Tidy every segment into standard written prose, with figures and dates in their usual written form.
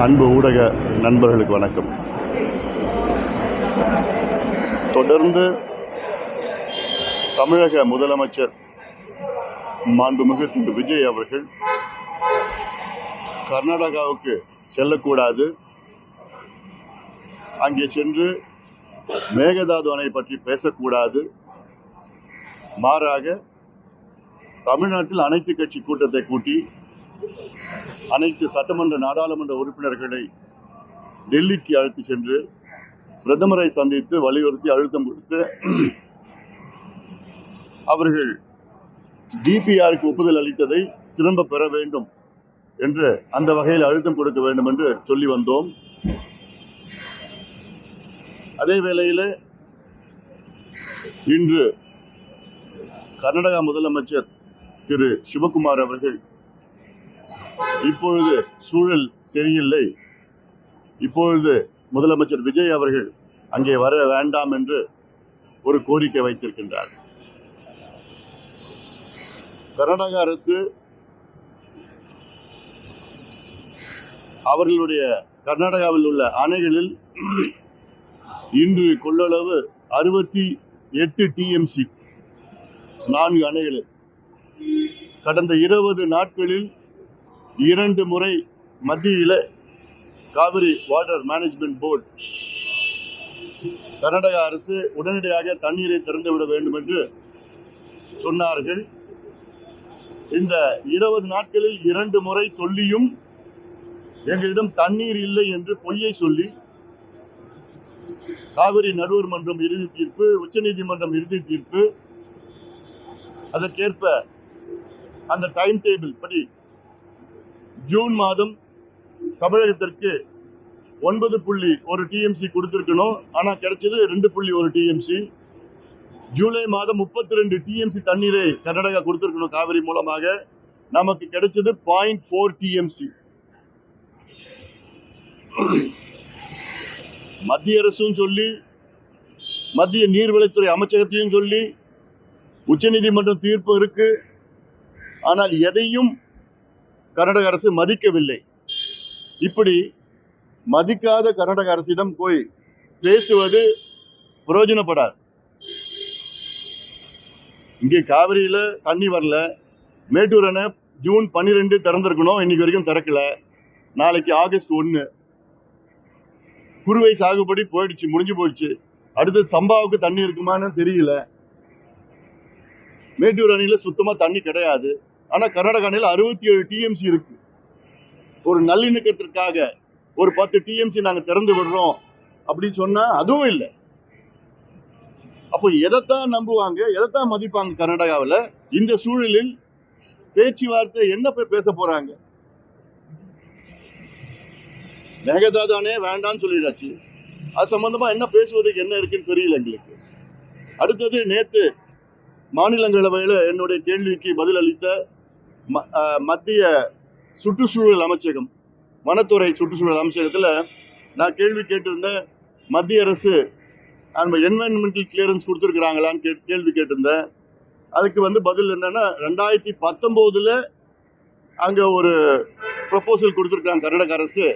அன்பு ஊடக நண்பர்களுக்கு வணக்கம். தொடர்ந்து தமிழக முதலமைச்சர் மாண்புமிகு திரு விஜய் அவர்கள் கர்நாடகாவுக்கு செல்லக்கூடாது, அங்கே சென்று மேகதாது அணை பற்றி பேசக்கூடாது, மாறாக தமிழ்நாட்டில் அனைத்து கட்சி கூட்டத்தை கூட்டி அனைத்து சட்டமன்ற நாடாளுமன்ற உறுப்பினர்களை டெல்லிக்கு அழைத்து சென்று பிரதமரை சந்தித்து வலியுறுத்தி அழுத்தம் கொடுத்து அவர்கள் டிபிஆருக்கு ஒப்புதல் அளித்ததை திரும்ப பெற வேண்டும் என்று அந்த வகையில் அழுத்தம் கொடுக்க வேண்டும் என்று சொல்லி வந்தோம். அதே வேளையில் இன்று கர்நாடகா முதலமைச்சர் திரு சிவகுமார் அவர்கள் இப்பொழுது சூழல் சரியில்லை, இப்பொழுது முதலமைச்சர் விஜய் அவர்கள் அங்கே வர வேண்டாம் என்று ஒரு கோரிக்கை வைத்திருக்கின்றார். கர்நாடக அரசு அவர்களுடைய கர்நாடகாவில் உள்ள அணைகளில் இன்று கொள்ளளவு 68 டிஎம்சி 4 அணைகளில் கடந்த 20 நாட்களில் 2 முறை மத்தியில் Kaveri water management board Karnataka அரசு உடனடியாக தண்ணீரை திறந்துவிட வேண்டும் என்று சொன்னார்கள். இந்த 20 நாட்களில் 2 முறை சொல்லியும் எங்களிடம் தண்ணீர் இல்லை என்று பொய்யை சொல்லி காவிரி நடுவர் மன்றம் இறுதி தீர்ப்பு, உச்சநீதிமன்றம் இறுதி தீர்ப்பு, அதற்கேற்ப அந்த டைம் டேபிள் படி ஜூன் மாதம் தமிழகத்திற்கு 9.1 டிஎம்சி கொடுத்திருக்கணும், ஆனா கிடைச்சது 2.1 டிஎம்சி. ஜூலை மாதம் 32 டிஎம்சி தண்ணீரை கர்நாடகா கொடுத்திருக்கணும் காவிரி மூலமாக, நமக்கு கிடைச்சது 0.4 டிஎம்சி. மத்திய அரசும் சொல்லி, மத்திய நீர்வளத்துறை அமைச்சகத்தையும் சொல்லி, உச்சநீதிமன்றம் தீர்ப்பு இருக்கு, ஆனால் எதையும் கர்நாடக அரசு மதிக்கவில்லை. இப்படி மதிக்காத கர்நாடக அரசிடம் போய் பேசுவது பிரயோஜனப்படாது. இங்கே காவிரியில தண்ணி வரல, மேட்டூர் அணை ஜூன் 12 திறந்திருக்கணும், இன்னைக்கு வரைக்கும் திறக்கல. நாளைக்கு ஆகஸ்ட் 1, குறுவை சாகுபடி போயிடுச்சு, முடிஞ்சு போயிடுச்சு. அடுத்து சம்பாவுக்கு தண்ணி இருக்குமான்னு தெரியல. மேட்டூர் அணையில சுத்தமா தண்ணி கிடையாது, ஆனா கர்நாடக அணையில் 67 டிஎம்சி இருக்கு. ஒரு நல்லிணக்கத்திற்காக ஒரு 10 டிஎம்சி நாங்க திறந்து விடுறோம் அப்படின்னு சொன்னா அதுவும் இல்லை. அப்போ எதைத்தான் நம்புவாங்க, எதைத்தான் மதிப்பாங்க கர்நாடகாவில்? இந்த சூழலில் பேச்சுவார்த்தை என்ன போய் பேச போறாங்க? மேகதாது அணையே வேண்டாம்னு சொல்லிடாச்சு, அது சம்பந்தமா என்ன பேசுவதுக்கு என்ன இருக்குன்னு தெரியல எங்களுக்கு. அடுத்தது, நேத்து மாநிலங்களவையில் என்னுடைய கேள்விக்கு பதில் அளித்த மத்திய சுற்றுச்சூழல் அமைச்சகம், வனத்துறை சுற்றுச்சூழல் அமைச்சகத்தில் நான் கேள்வி கேட்டிருந்தேன். மத்திய அரசு என்வரன்மெண்டல் கிளியரன்ஸ் கொடுத்துருக்குறாங்களான்னு கேள்வி கேட்டிருந்தேன். அதுக்கு பதில் என்னன்னா, 2019 அங்கே ஒரு ப்ரப்போசல் கொடுத்துருக்காங்க கர்நாடக அரசு.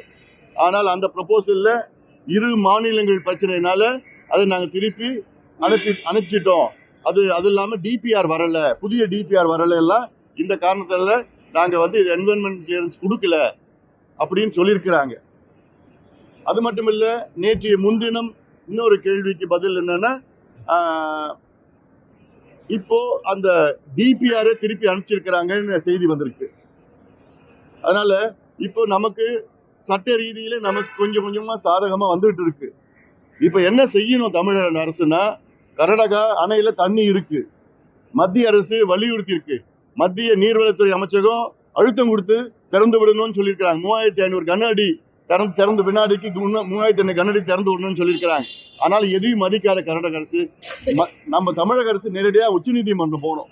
ஆனால் அந்த ப்ரப்போசலில் 2 மாநிலங்கள் பிரச்சனைனால அதை நாங்கள் திருப்பி அனுப்பிச்சிட்டோம். அது இல்லாமல் டிபிஆர் வரல, புதிய டிபிஆர் வரல, எல்லாம் இந்த காரணத்தால நாங்கள் இது என்வரன்மெண்ட் கிளியரன்ஸ் கொடுக்கல அப்படின்னு சொல்லியிருக்கிறாங்க. அது மட்டும் இல்லை, நேற்றைய முன்தினம் இன்னொரு கேள்விக்கு பதில் என்னன்னா, இப்போ அந்த டிபிஆரை திருப்பி அனுப்பிச்சிருக்கிறாங்கன்னு செய்தி வந்திருக்கு. அதனால இப்போ நமக்கு சட்ட ரீதியில நமக்கு கொஞ்சம் கொஞ்சமா சாதகமா வந்துட்டு இருக்கு. இப்போ என்ன செய்யணும் தமிழக அரசுனா, கர்நாடகா அணையில தண்ணி இருக்கு, மத்திய அரசு வலியுறுத்தி இருக்கு, மத்திய நீர்வளத்துறை அமைச்சகம் அழுத்தம் கொடுத்து திறந்து விடணும்னு சொல்லியிருக்கிறாங்க. 3500 கன அடி திறந்து வினாடிக்கு 3500 கன அடி திறந்து விடணும்னு சொல்லியிருக்கிறாங்க. ஆனால் எதையும் மதிக்காத கர்நாடக அரசு, நம்ம தமிழக அரசு நேரடியாக உச்சநீதிமன்றம் போனோம்.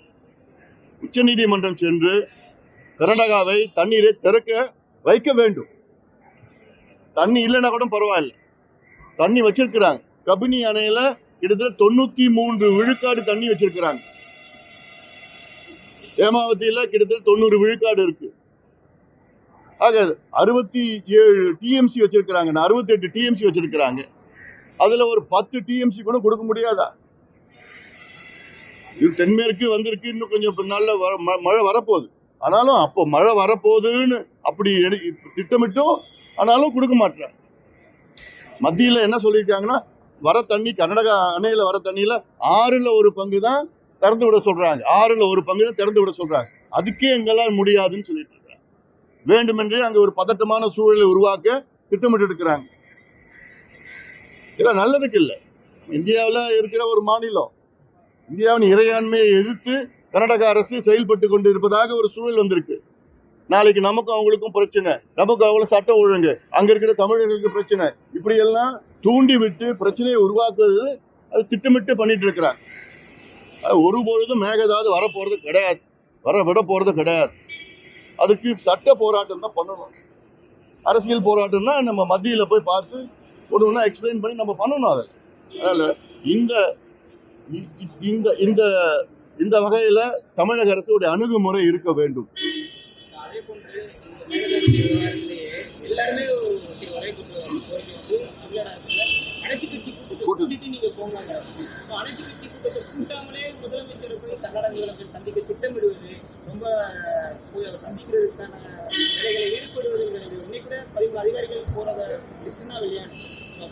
உச்சநீதிமன்றம் சென்று கர்நாடகாவை தண்ணீரை திறக்க வைக்க வேண்டும். தண்ணி இல்லைன்னா கூட பரவாயில்லை, தண்ணி வச்சிருக்கிறாங்க. கபினி அணையில கிட்டத்தட்ட 93 விழுக்காடு தண்ணி வச்சிருக்கிறாங்க. ஏமாவதியில் கிட்டத்தட்ட 90 விழுக்காடு இருக்கு. ஆக 67 டிஎம்சி வச்சிருக்கிறாங்க, 68 டிஎம்சி வச்சிருக்கிறாங்க. அதுல ஒரு 10 டிஎம்சி கூட கொடுக்க முடியாதா? இது தென்மேற்கு வந்திருக்கு, இன்னும் கொஞ்சம் பின்னால மழை வரப்போகுது. ஆனாலும் அப்போ மழை வரப்போகுதுன்னு அப்படி திட்டமிட்டும் ஆனாலும் கொடுக்க மாட்டாங்க. மத்தியில என்ன சொல்லியிருக்காங்கன்னா, வர தண்ணி கர்நாடகா அணையில வர தண்ணியில 6ல் 1 பங்கு தான் திறந்து விட சொல்றாங்க. 6ல் 1 பங்கு தான் திறந்து விட சொல்றாங்க. அதுக்கே எங்களால் முடியாதுன்னு சொல்லிட்டு இருக்காங்க. வேண்டுமென்றே அங்க ஒரு பதட்டமான சூழலை உருவாக்க திட்டமிட்டு இருக்கிறாங்க. இதெல்லாம் நல்லதுக்கு இல்லை. இந்தியாவில் இருக்கிற ஒரு மாநிலம், இந்தியாவின் இறையாண்மையை எதிர்த்து கர்நாடக அரசு செயல்பட்டு கொண்டு இருப்பதாக ஒரு சூழல் வந்திருக்கு. நாளைக்கு நமக்கும் அவங்களுக்கும் பிரச்சனை, நமக்கு அவங்களும் சட்டம் ஒழுங்கு, அங்க இருக்கிற தமிழர்களுக்கு பிரச்சனை, இப்படி எல்லாம் தூண்டி விட்டு பிரச்சனையை உருவாக்குவது அது திட்டமிட்டு பண்ணிட்டு இருக்கிறாங்க. ஒருபொழுதும் மேகதாது வரப்போறது கிடையாது, வர விட போறது கிடையாது. அதுக்கு சட்ட போராட்டம் தான் பண்ணணும். அரசியல் போராட்டம்னா நம்ம மத்தியில போய் பார்த்து ஒன்று ஒன்றா எக்ஸ்பிளைன் பண்ணி நம்ம பண்ணணும். அதில் அதனால இந்த இந்த இந்த இந்த வகையில தமிழக அரசுடைய அணுகுமுறை இருக்க வேண்டும்.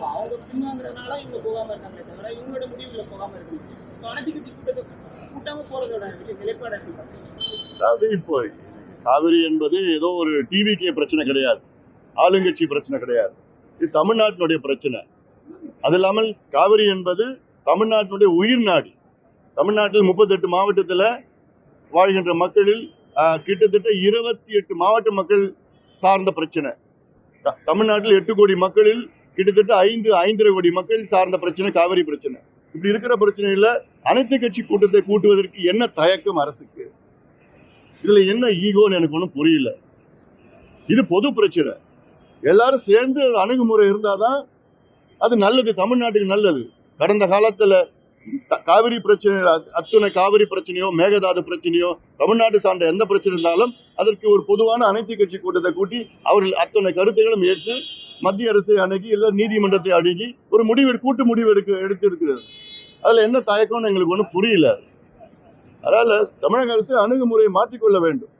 அவங்க பின்வாங்கிறதுனால இவங்க போகாம இருக்காங்களே தவிர இவங்களோட முடிவுல போகாம இருக்கு. அனைத்து கட்சி கூட்டத்தை கூட்டாம போறதோட நிலைப்பாடு எப்படி? அதாவது இப்போ காவிரி என்பது ஏதோ ஒரு டிவிகே பிரச்சனை கிடையாது, ஆளுங்கட்சி பிரச்சனை கிடையாது. இது தமிழ்நாட்டினுடைய பிரச்சனை. அது இல்லாமல் காவிரி என்பது தமிழ்நாட்டினுடைய உயிர் நாடி. தமிழ்நாட்டில் 38 மாவட்டத்தில் வாழ்கின்ற மக்களில் கிட்டத்தட்ட 28 மாவட்ட மக்கள் சார்ந்த பிரச்சனை. தமிழ்நாட்டில் 8 கோடி மக்களில் கிட்டத்தட்ட 5.5 கோடி மக்கள் சார்ந்த பிரச்சனை காவிரி பிரச்சனை. இப்படி இருக்கிற பிரச்சனையில அனைத்து கட்சி கூட்டத்தை கூட்டுவதற்கு என்ன தயக்கம் அரசுக்கு? இதுல என்ன ஈகோன்னு எனக்கு ஒன்றும் புரியல. இது பொது பிரச்சனை, எல்லாரும் சேர்ந்து அணுகுமுறை இருந்தாதான் அது நல்லது, தமிழ்நாட்டுக்கு நல்லது. கடந்த காலத்துல காவிரி பிரச்சனை, அத்துணை காவிரி பிரச்சனையோ மேகதாது பிரச்சனையோ தமிழ்நாடு சார்ந்த எந்த பிரச்சனை இருந்தாலும் அதற்கு ஒரு பொதுவான அனைத்து கட்சி கூட்டத்தை கூட்டி அவர்கள் அத்தனை கருத்துக்களும் ஏற்று மத்திய அரசை அணுகி இல்லை நீதிமன்றத்தை அணுகி ஒரு கூட்டு முடிவு எடுத்திருக்கிறது. அதுல என்ன தயக்கம்னு எங்களுக்கு ஒன்றும் புரியல. அதனால தமிழக அரசு அணுகுமுறையை மாற்றிக்கொள்ள வேண்டும்.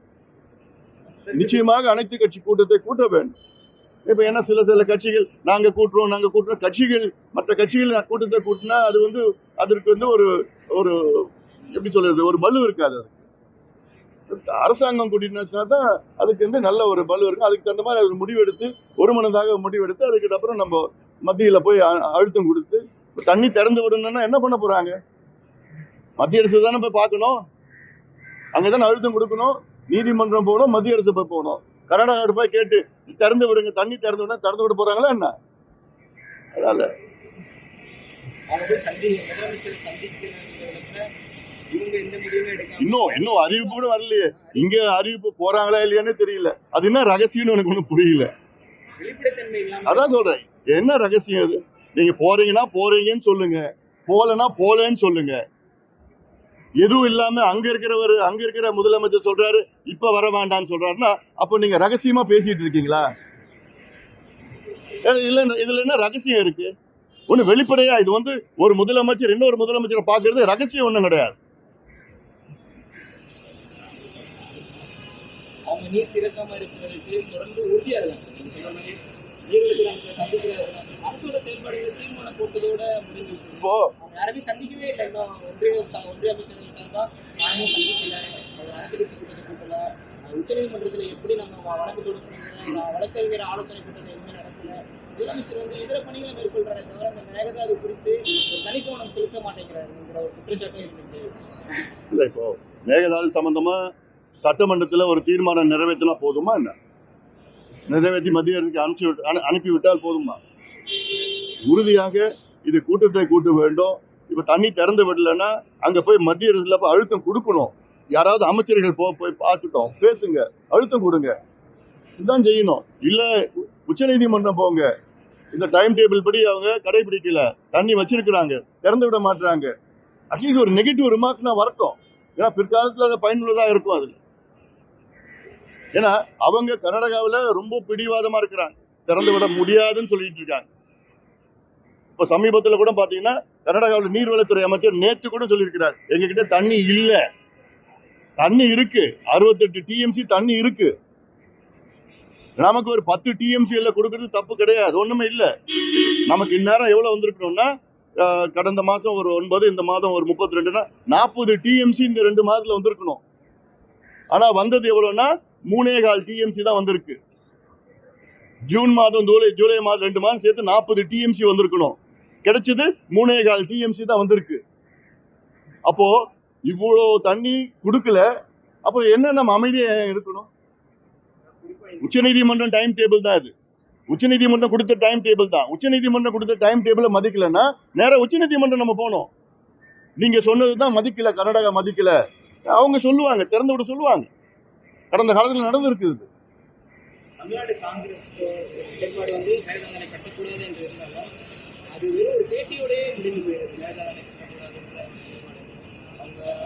நிச்சயமாக அனைத்து கட்சி கூட்டத்தை கூட்ட வேண்டும். இப்ப என்ன சில கட்சிகள் நாங்க கூட்டுறோம் கட்சிகள் மற்ற கட்சிகள் கூட்டத்தை கூட்டினா அது அதற்கு ஒரு ஒரு எப்படி சொல்றது, ஒரு பலு இருக்காது. அதுக்கு அரசாங்கம் கூட்டினாச்சுன்னா தான் அதுக்கு நல்ல ஒரு பலு இருக்கும். அதுக்கு தகுந்த மாதிரி ஒரு முடிவெடுத்து ஒரு மனதாக முடிவெடுத்து அதுக்கப்புறம் நம்ம மத்தியில போய் அழுத்தம் கொடுத்து தண்ணி திறந்து விடணும்னா என்ன பண்ண போறாங்க? மத்திய அரசு தானே போய் பார்க்கணும், அங்கதானே அழுத்தம் கொடுக்கணும். நீதிமன்றம் போகணும், மத்திய அரசு போய் போகணும். கர்நாடகா போய் கேட்டு திறந்து விடுங்க, தண்ணி திறந்து விட திறந்து விட போறாங்களா என்ன? அதனால இன்னும் அறிவிப்பு கூட வரலையே. இங்க அறிவிப்பு போறாங்களா இல்லையானே தெரியல. அது என்ன ரகசியம்னு எனக்கு ஒன்றும் புரியல. அதான் சொல்றேன், என்ன ரகசியம் அது? நீங்க போறீங்கன்னா போறீங்கன்னு சொல்லுங்க, போலன்னா போலன்னு சொல்லுங்க. எதுவும் இல்லாம அங்க இருக்கிற முதலமைச்சர் சொல்றாரு இப்ப வர வேண்டாம்னு சொல்றாருன்னா அப்ப நீங்க ரகசியமா பேசிட்டு இருக்கீங்களா? இல்ல, இதுல என்ன ரகசியம் இருக்கு? ஒண்ணு வெளிப்படையா இது ஒரு முதலமைச்சர் இன்னொரு முதலமைச்சரை பாக்குறது ரகசியம் ஒண்ணும் கிடையாது. அவங்க நீர் திறக்காம இருக்கிறதுக்கு தொடர்ந்து உறுதியா இருக்காங்க. தீர்மானம் போட்டதோட முடிஞ்சு இப்போ யாருமே சந்திக்கவே இல்லை. ஒன்றிய அமைச்சர்கள் சார்பா யாருமே சந்திக்கல, கூட்டல. உச்சநீதிமன்றத்துல எப்படி நம்ம வழக்கு தொடுக்கணும், வழக்கறிஞர் ஆலோசனை கூட்டத்தில் எதுவுமே நடக்கல. முதலமைச்சர் இதர பணிகளை மேற்கொள்றாரு தவிர அந்த மேகதாது குறித்து தனிக்கவனம் செலுத்த மாட்டேங்கிறாருங்கிற ஒரு குற்றச்சாட்டை இருக்கு. இல்ல, இப்போ மேகதாது சம்பந்தமா சட்டமன்றத்துல ஒரு தீர்மானம் நிறைவேற்றினா போதுமா என்ன? நிறைவேற்றி மத்திய அரசுக்கு அனுப்பிவிட்டால் போதுமா? உறுதியாக இது கூட்டத்தை கூட்ட வேண்டும். இப்ப தண்ணி திறந்து விடலன்னா அங்க போய் மத்திய அரசுல போய் அழுத்தம் கொடுக்கணும். யாராவது அமைச்சர்கள் போய் பார்த்துட்டோம், பேசுங்க, அழுத்தம் கொடுங்க, இதுதான் செய்யணும். இல்ல உச்சநீதிமன்றம் போங்க, இந்த டைம் டேபிள் படி அவங்க கடைபிடிக்கல, தண்ணி வச்சிருக்கிறாங்க, திறந்து விட மாட்டாங்க, அட்லீஸ்ட் ஒரு நெகட்டிவ் ரிமார்க்னா வரட்டும். ஏன்னா பிற்காலத்துல அது பயனுள்ளதா இருக்கும். அதுல ஏன்னா அவங்க கர்நாடகாவில் ரொம்ப பிடிவாதமா இருக்கிறாங்க, திறந்து விட முடியாதுன்னு சொல்லிட்டு இருக்காங்க. இப்ப சமீபத்தில் கூட பாத்தீங்கன்னா கர்நாடகாவில் நீர்வளத்துறை அமைச்சர் நேத்து கூட சொல்லியிருக்கிறார், எங்ககிட்ட தண்ணி இல்ல, தண்ணி இருக்கு, 68 டிஎம்சி தண்ணி இருக்கு, நமக்கு ஒரு 10 டிஎம்சி கொடுக்கறது தப்பு கிடையாது, ஒண்ணுமே இல்ல. நமக்கு இந்நேரம் எவ்வளவு வந்திருக்கணும்னா கடந்த மாசம் ஒரு 9, இந்த மாதம் ஒரு 32னா 40 டிஎம்சி இந்த 2 மாதத்துல வந்திருக்கணும். ஆனா வந்தது எவ்வளவுன்னா 3.25 டிஎம்சி தான் வந்திருக்கு. ஜூன் மாதம் ஜூலை மாதம் 2 மாதம் சேர்த்து 40 டிஎம்சி வந்திருக்கணும், கிடைச்சது 3.25 டிஎம்சி தான் வந்திருக்கு. அப்போ இவ்வளோ தண்ணி கொடுக்கல, அப்போ என்ன நம்ம அமைதியா இருக்கணும்? உச்சநீதிமன்றம் டைம் டேபிள் தான் இது, உச்சநீதிமன்றம் கொடுத்த டைம் டேபிள் தான். உச்சநீதிமன்றம் கொடுத்த டைம் டேபிளை மதிக்கலன்னா நேரம் உச்சநீதிமன்றம் நம்ம போனோம். நீங்க சொன்னதுதான் மதிக்கல, கர்நாடகா மதிக்கல, அவங்க சொல்லுவாங்க, திறந்து விட சொல்லுவாங்க. கடந்த காலத்தில் நடந்திருக்குது. தமிழ்நாடு காங்கிரஸ் நிலைப்பாடு வந்து மேகதாதுவை கட்டக்கூடாது என்று இருந்தாலும் அது வெறும் ஒரு பேட்டியோடய முடிந்து போயிடுது. மேகதாதுவை கட்டக்கூடாதுன்ற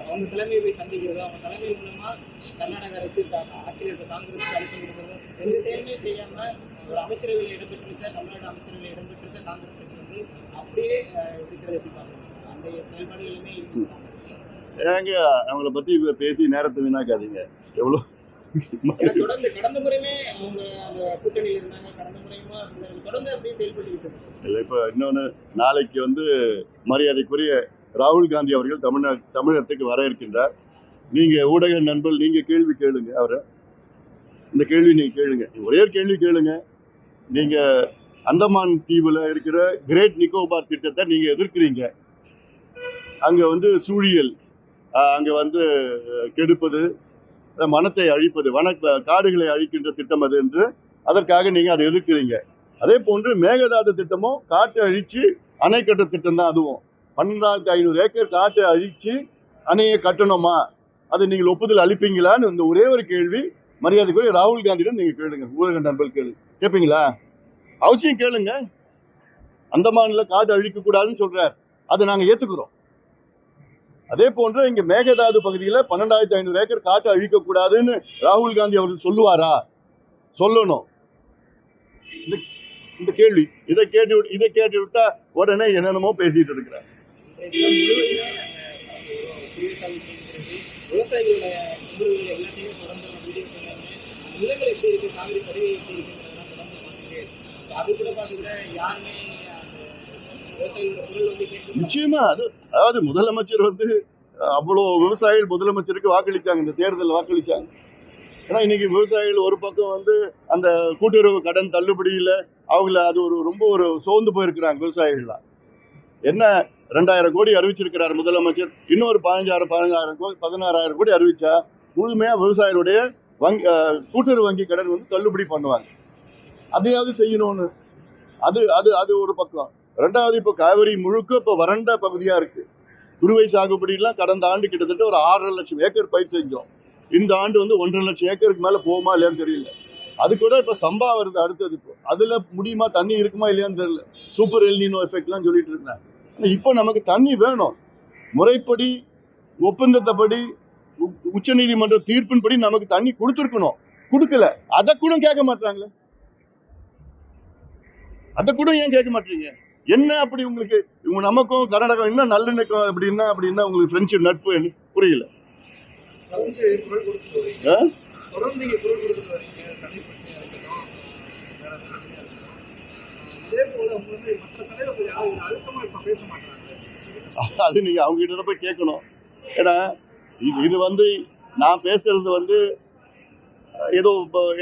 அவங்க தலைமையை போய் சந்திக்கிறது, அவங்க தலைமை மூலமா கர்நாடக அரசு ஆட்சியில் இருக்க காங்கிரஸுக்கு அழுத்தம் கொடுக்கிறது, எந்த செயலுமே செய்யாம ஒரு அமைச்சரவையில் இடம்பெற்றிருக்க தமிழ்நாடு அமைச்சரவையில் இடம்பெற்றிருக்க காங்கிரஸ் கட்சி வந்து அப்படியே இருக்கிறத எப்படி பார்க்கணும்? அந்த செயல்பாடுகளுமே ஏங்க அவங்கள பத்தி பேசி நேரத்தை வீணாக்காதீங்க. எவ்வளவு தொடர்ந்து கடந்த முறையுமே அவங்க அந்த கூட்டணியில் இருந்தாங்க, கடந்த முறையுமா தொடர்ந்து அப்படியே செயல்பட்டு இல்லை. இப்ப இன்னொன்னு, நாளைக்கு வந்து மரியாதைக்குரிய ராகுல் காந்தி அவர்கள் தமிழகத்துக்கு வர இருக்கின்றார். நீங்க ஊடக நண்பர்கள், நீங்க கேள்வி கேளுங்க அவரை, இந்த கேள்வி நீங்க கேளுங்க, ஒரே ஒரு கேள்வி கேளுங்க. நீங்க அந்தமான் தீவுல இருக்கிற கிரேட் நிக்கோபார் திட்டத்தை நீங்க எதிர்க்கிறீங்க. அங்க வந்து சூழியல், அங்க வந்து கெடுப்பது, மனத்தை அழிப்பது, காடுகளை அழிக்கின்ற திட்டம் அது என்று, அதற்காக நீங்க அதை எதிர்க்கிறீங்க. அதே போன்று மேகதாது திட்டமும் காட்டை அழிச்சு அணை கட்ட திட்டம் தான். அதுவும் 12,500 ஏக்கர் காட்டை அழிச்சு அணையை கட்டணுமா, அதை நீங்கள் ஒப்புதல் அளிப்பீங்களான்னு இந்த ஒரே ஒரு கேள்வி மரியாதைக்குரிய ராகுல் காந்தியிடம் நீங்க கேளுங்க. ஊடக நண்பர்கள் கேட்பீங்களா? அவசியம் கேளுங்க. அந்தமான்ல காட்டு அழிக்க கூடாதுன்னு சொல்றார், அதை நாங்க ஏத்துக்கிறோம். அதே போன்று இங்க மேகதாது பகுதியில் 12,500 ஏக்கர் காட்டு அழிக்க கூடாதுன்னு ராகுல் காந்தி அவர்கள் சொல்லுவாரா? சொல்லணும். இந்த கேள்வி இதை கேட்டு விட்டா உடனே என்னென்னமோ பேசிட்டு இருக்கிறார். நிச்சயமா அதாவது முதலமைச்சர் வந்து அவ்வளோ விவசாயிகள் முதலமைச்சருக்கு வாக்களிச்சாங்க, இந்த தேர்தலில் வாக்களிச்சாங்க. ஏன்னா இன்னைக்கு விவசாயிகள் ஒரு பக்கம் வந்து அந்த கூட்டுறவு கடன் தள்ளுபடியில் அவங்கள அது ரொம்ப சோர்ந்து போயிருக்கிறாங்க விவசாயிகள்லாம். என்ன 2,000 கோடி அறிவிச்சிருக்கிறார் முதலமைச்சர், இன்னொரு 16,000 கோடி அறிவிச்சா முழுமையா விவசாயிகளுடைய கூட்டுறவு வங்கி கடன் வந்து தள்ளுபடி பண்ணுவாங்க. அதையாவது செய்யணும்னு அது ஒரு பக்கம். ரெண்டாவது, இப்போ காவிரி முழுக்க இப்போ வறண்ட பகுதியா இருக்கு. குறுவை சாகுபடியெல்லாம் கடந்த ஆண்டு கிட்டத்தட்ட ஒரு 6.5 லட்சம் ஏக்கர் பயிர் செஞ்சோம். இந்த ஆண்டு வந்து 1.5 லட்சம் ஏக்கருக்கு மேல போகுமா இல்லையான்னு தெரியல. அது கூட இப்ப சம்பா வருது அடுத்தது. இப்போ அதுல முடியுமா, தண்ணி இருக்குமா இல்லையான்னு தெரியல. சூப்பர் எல்னினோ எஃபெக்ட்லாம் சொல்லிட்டு இருக்கேன். இப்போ நமக்கு தண்ணி வேணும். முறைப்படி ஒப்பந்தத்தைப்படி உச்சநீதிமன்ற தீர்ப்பின்படி நமக்கு தண்ணி கொடுத்துருக்கணும், கொடுக்கல. அதை கூட கேட்க மாட்டாங்களே, அதை கூட ஏன் கேட்க மாட்டீங்க? என்ன அப்படி உங்களுக்கு நமக்கும் கர்நாடகம் என்ன நல்லிணக்கம் அப்படின்னா உங்களுக்கு ஃப்ரெண்ட்ஷிப் நட்பு புரியல. அது நீங்க அவங்க கிட்ட போய் கேட்கணும். ஏன்னா இது வந்து நான் பேசுறது வந்து ஏதோ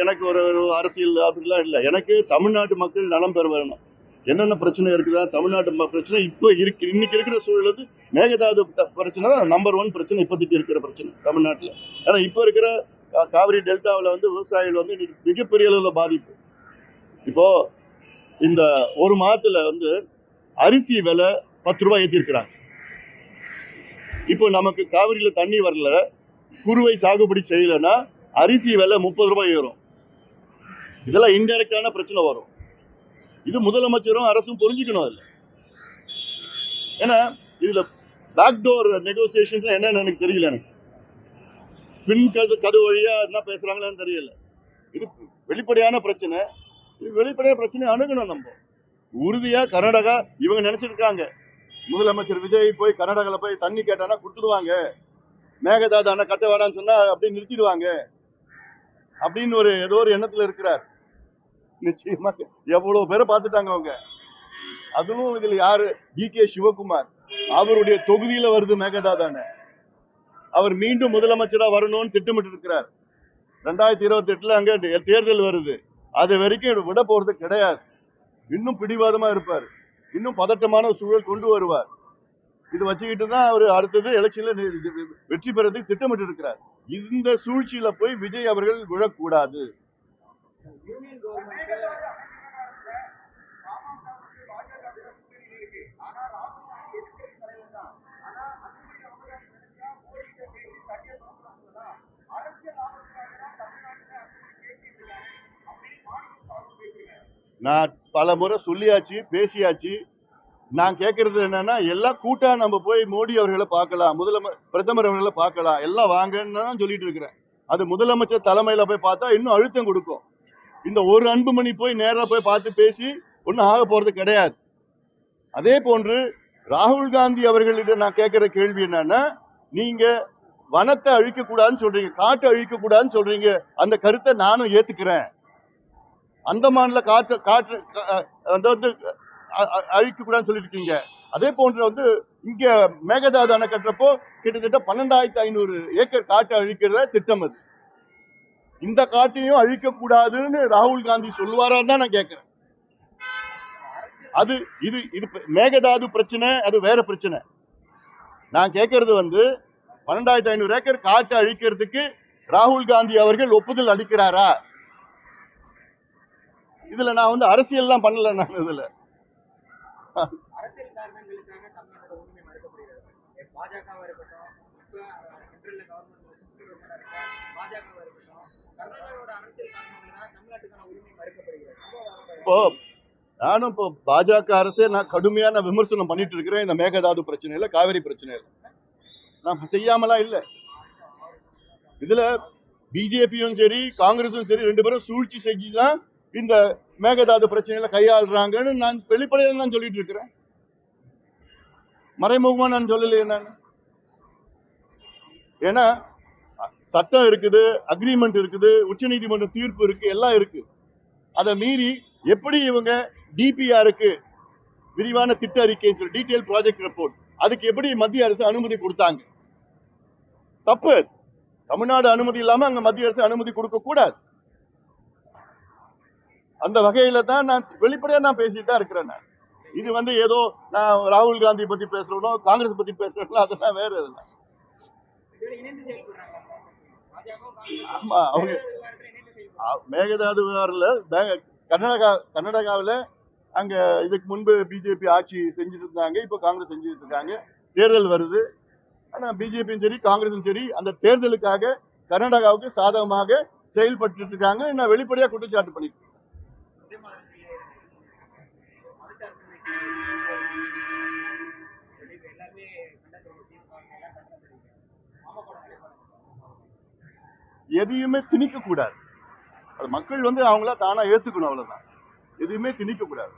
எனக்கு ஒரு அரசியல் அப்படிலாம் இல்லை. எனக்கு தமிழ்நாட்டு மக்கள் நலம் பெற வேணும். என்னென்ன பிரச்சனை இருக்குதா, தமிழ்நாட்டு பிரச்சனை இப்போ இன்னைக்கு இருக்கிற சூழல் வந்து மேகதாது பிரச்சனை தான் நம்பர் 1 பிரச்சனை, இப்போதைக்கு இருக்கிற பிரச்சனை தமிழ்நாட்டில். ஏன்னா இப்போ இருக்கிற காவிரி டெல்டாவில் வந்து விவசாயிகள் வந்து இன்னைக்கு மிகப்பெரிய அளவில் பாதிப்பு. இப்போ இந்த ஒரு மாதத்துல வந்து அரிசி விலை 10 ரூபாய் ஏற்றிருக்கிறாங்க. இப்போ நமக்கு காவிரியில் தண்ணி வரல, குறுவை சாகுபடி செய்யலைன்னா அரிசி விலை 30 ரூபாய் ஏறும். இதெல்லாம் இன்டைரக்டான பிரச்சனை வரும். இது முதலமைச்சரும் அரசும் புரிஞ்சுக்கணும். இல்லை ஏன்னா இதுல பேக்டோர் நெகோசியேஷன் என்னன்னு எனக்கு தெரியல. எனக்கு பின் கதவு வழியா என்ன பேசுறாங்களான்னு தெரியல. இது வெளிப்படையான பிரச்சனை. இது வெளிப்படையான பிரச்சனை அணுகணும். நம்ம உறுதியா கர்நாடகா இவங்க நினைச்சிருக்காங்க, முதலமைச்சர் விஜய் போய் கர்நாடகாவில் போய் தண்ணி கேட்டானா கொடுத்துடுவாங்க, மேகதாது அணை கட்ட வேடான்னு சொன்னா அப்படியே நிறுத்திடுவாங்க அப்படின்னு ஏதோ ஒரு எண்ணத்துல இருக்கிறார். நிச்சயமா எவ்வளவு பேரை பார்த்துட்டாங்க அவங்க. அதுவும் இதுல யாரு, டி.கே. சிவகுமார், அவருடைய தொகுதியில வருது மேகதாது அணை. அவர் மீண்டும் முதலமைச்சரா வரணும்னு திட்டமிட்டு இருக்கிறார். 2028 அங்க தேர்தல் வருது. அது வரைக்கும் விட போறது கிடையாது. இன்னும் பிடிவாதமா இருப்பார். இன்னும் பதட்டமான சூழல் கொண்டு வருவார். இது வச்சுக்கிட்டு தான் அவர் அடுத்தது எலெக்ஷன்ல வெற்றி பெறதுக்கு திட்டமிட்டு இருக்கிறார். இந்த சூழ்ச்சியில போய் விஜய் அவர்கள் விழக்கூடாது. யூனியன் கவர்மெண்ட் நான் பல முறை சொல்லியாச்சு, பேசியாச்சு. நான் கேட்கறது என்னன்னா, எல்லாம் கூட்டா நம்ம போய் மோடி அவர்களை பார்க்கலாம், பிரதமர் அவர்களை பார்க்கலாம், எல்லாம் வாங்கன்னு தான் சொல்லிட்டு இருக்கிறேன். அது முதலமைச்சர் தலைமையில போய் பார்த்தா இன்னும் அழுத்தம் கொடுக்கும். இந்த ஒரு அன்புமணி போய் நேரா போய் பார்த்து பேசி ஒன்றும் ஆக போறது கிடையாது. அதே போன்று ராகுல் காந்தி அவர்களிடம் நான் கேட்கிற கேள்வி என்னன்னா, நீங்க வனத்தை அழிக்க கூடாதுன்னு சொல்றீங்க, காட்டை அழிக்க கூடாதுன்னு சொல்றீங்க. அந்த கருத்தை நானும் ஏத்துக்கிறேன். அந்தமான்ல காற்று அழிக்க கூடாதுன்னு சொல்லிட்டு இருக்கீங்க. அதே போன்று இங்க மேகதாது அணை கட்டுறப்போ கிட்டத்தட்ட 12,500 ஏக்கர் காட்டை அழிக்கிற திட்டம் அது. இந்த காட்டையும் அழிக்க கூடாதுன்னு ராகுல் காந்தி சொல்லுவாரான்னு தான் நான் கேட்கிறேன். அது இது இது மேகதாது பிரச்சனை, அது வேற பிரச்சனை. நான் கேட்கறது 12,500 ஏக்கர் காட்டை அழிக்கிறதுக்கு ராகுல் காந்தி அவர்கள் ஒப்புதல் அளிக்கிறாரா? இதுல நான் அரசியல்லாம் பண்ணல. நான் இதுல அரசியல் காரணங்களுக்காக தமிழ்நாட்டோட உரிமை மறுக்கப்படுகிறது. பாஜகவா இருக்கட்டும், சென்ட்ரல்ல கவர்மெண்ட் பாஜகவா இருக்கட்டும், கர்நாடகாவோட அரசியல் காரணங்களாக தமிழ்நாட்டுக்கான உரிமை மறுக்கப்படுகிறது. இப்போ நானும் பாஜக அரசே நான் கடுமையான விமர்சனம் பண்ணிட்டு இருக்கிறேன். இந்த மேகதாது பிரச்சனையில, காவிரி பிரச்சனையில நான் செய்யாமலாம் இல்லை. இதுல பிஜேபியும் சரி காங்கிரஸும் சரி 2 பேரும் சூழ்ச்சி செஞ்சுதான் இந்த மேகதாது பிரச்சனையில கையாளுறாங்கன்னு நான் வெளிப்படையாக தான் சொல்லிட்டு இருக்கிறேன். மறைமுகமா நான் சொல்லலையே. நான் ஏன்னா சட்டம் இருக்குது, அக்ரிமெண்ட் இருக்குது, உச்சநீதிமன்ற தீர்ப்பு இருக்கு, எல்லாம் இருக்கு. அதை மீறி எப்படி இவங்க டிபிஆருக்கு விரிவான திட்ட அறிக்கை, டீடைல் ப்ராஜெக்ட் ரிப்போர்ட், அதுக்கு எப்படி மத்திய அரசு அனுமதி கொடுத்தாங்க? தப்பு. தமிழ்நாடு அனுமதி இல்லாம அங்க மத்திய அரசு அனுமதி கொடுக்க கூடாது. அந்த வகையில தான் நான் வெளிப்படையா நான் பேசிட்டு தான் இருக்கிறேன். இது ஏதோ நான் ராகுல் காந்தி பத்தி பேசுறோம், காங்கிரஸ் பத்தி பேசுறோம், அதெல்லாம் வேற இதெல்லாம். ஆமா, அவங்க மேகதாது கர்நாடகாவில் அங்க இதுக்கு முன்பு பிஜேபி ஆட்சி செஞ்சுட்டு இருந்தாங்க, இப்போ காங்கிரஸ் செஞ்சுட்டு இருக்காங்க. தேர்தல் வருது. ஆனா பிஜேபியும் சரி காங்கிரஸும் சரி அந்த தேர்தலுக்காக கர்நாடகாவுக்கு சாதகமாக செயல்பட்டு இருக்காங்க. நான் வெளிப்படையா குற்றச்சாட்டு பண்ணிட்டு இருக்கேன். எதையுமே திணிக்க கூடாது. அது மக்கள் அவங்களா தானா ஏத்துக்கணும், அவ்வளவுதான். எதுவுமே திணிக்க கூடாது.